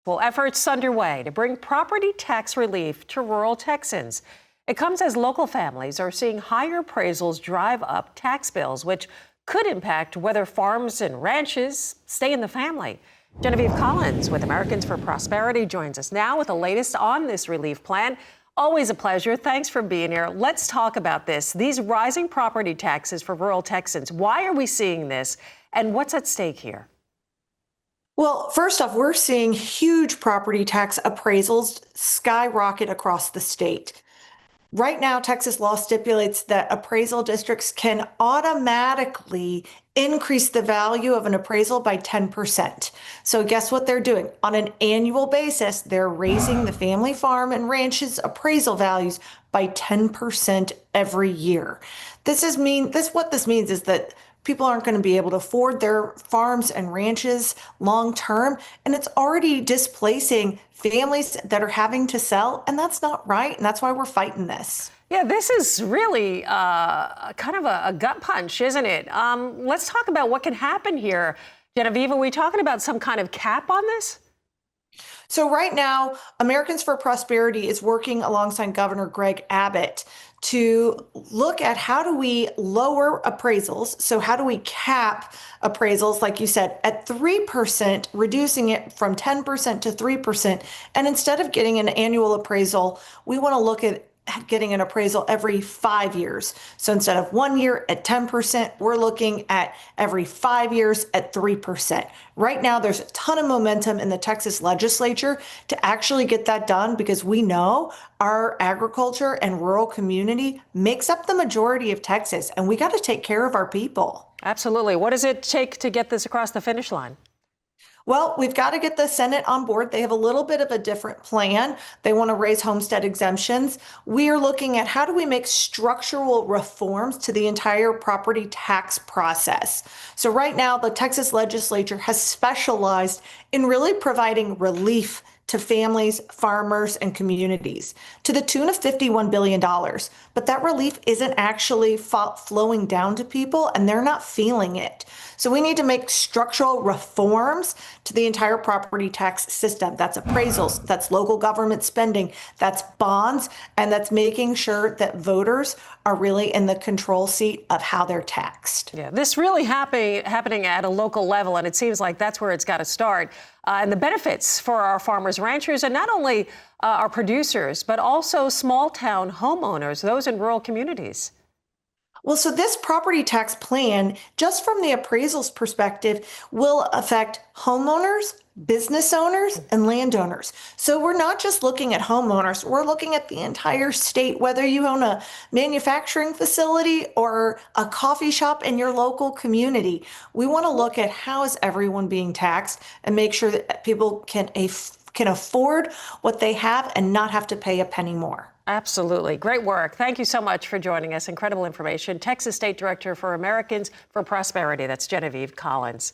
Well, efforts underway to bring property tax relief to rural Texans. It comes as local families are seeing higher appraisals drive up tax bills, which could impact whether farms and ranches stay in the family. Genevieve Collins with Americans for Prosperity joins us now with the latest on this relief plan. Always a pleasure. Thanks for being here. Let's talk about this. These rising property taxes for rural Texans. Why are we seeing this? And what's at stake here? Well, first off, we're seeing huge property tax appraisals skyrocket across the state. Right now, Texas law stipulates that appraisal districts can automatically increase the value of an appraisal by 10%. So guess what they're doing? On an annual basis, they're raising the family farm and ranch's appraisal values by 10% every year. What this means is that people aren't going to be able to afford their farms and ranches long term, and it's already displacing families that are having to sell, and that's not right, and that's why we're fighting this. Yeah, this is really kind of a gut punch, isn't it? Let's talk about what can happen here. Genevieve, are we talking about some kind of cap on this? So right now, Americans for Prosperity is working alongside Governor Greg Abbott to look at how do we lower appraisals. So how do we cap appraisals, like you said, at 3%, reducing it from 10% to 3%. And instead of getting an annual appraisal, we want to look at getting an appraisal every 5 years. So instead of 1 year at 10%, we're looking at every 5 years at 3%. Right now, there's a ton of momentum in the Texas legislature to actually get that done because we know our agriculture and rural community makes up the majority of Texas, and we got to take care of our people. Absolutely. What does it take to get this across the finish line? Well, we've got to get the Senate on board. They have a little bit of a different plan. They want to raise homestead exemptions. We are looking at how do we make structural reforms to the entire property tax process. So right now, the Texas legislature has specialized in really providing relief to families, farmers, and communities to the tune of $51 billion. But that relief isn't actually flowing down to people, and they're not feeling it. So we need to make structural reforms to the entire property tax system. That's appraisals, that's local government spending, that's bonds, and that's making sure that voters are really in the control seat of how they're taxed. Yeah, this really happening at a local level, and it seems like that's where it's got to start. And the benefits for our farmers, ranchers, and not only our producers, but also small town homeowners, those in rural communities. Well, so this property tax plan, just from the appraisals perspective, will affect homeowners, business owners, and landowners. So we're not just looking at homeowners, we're looking at the entire state, whether you own a manufacturing facility or a coffee shop in your local community. We want to look at how is everyone being taxed and make sure that people can afford what they have and not have to pay a penny more. Absolutely. Great work. Thank you so much for joining us. Incredible information. Texas State Director for Americans for Prosperity. That's Genevieve Collins.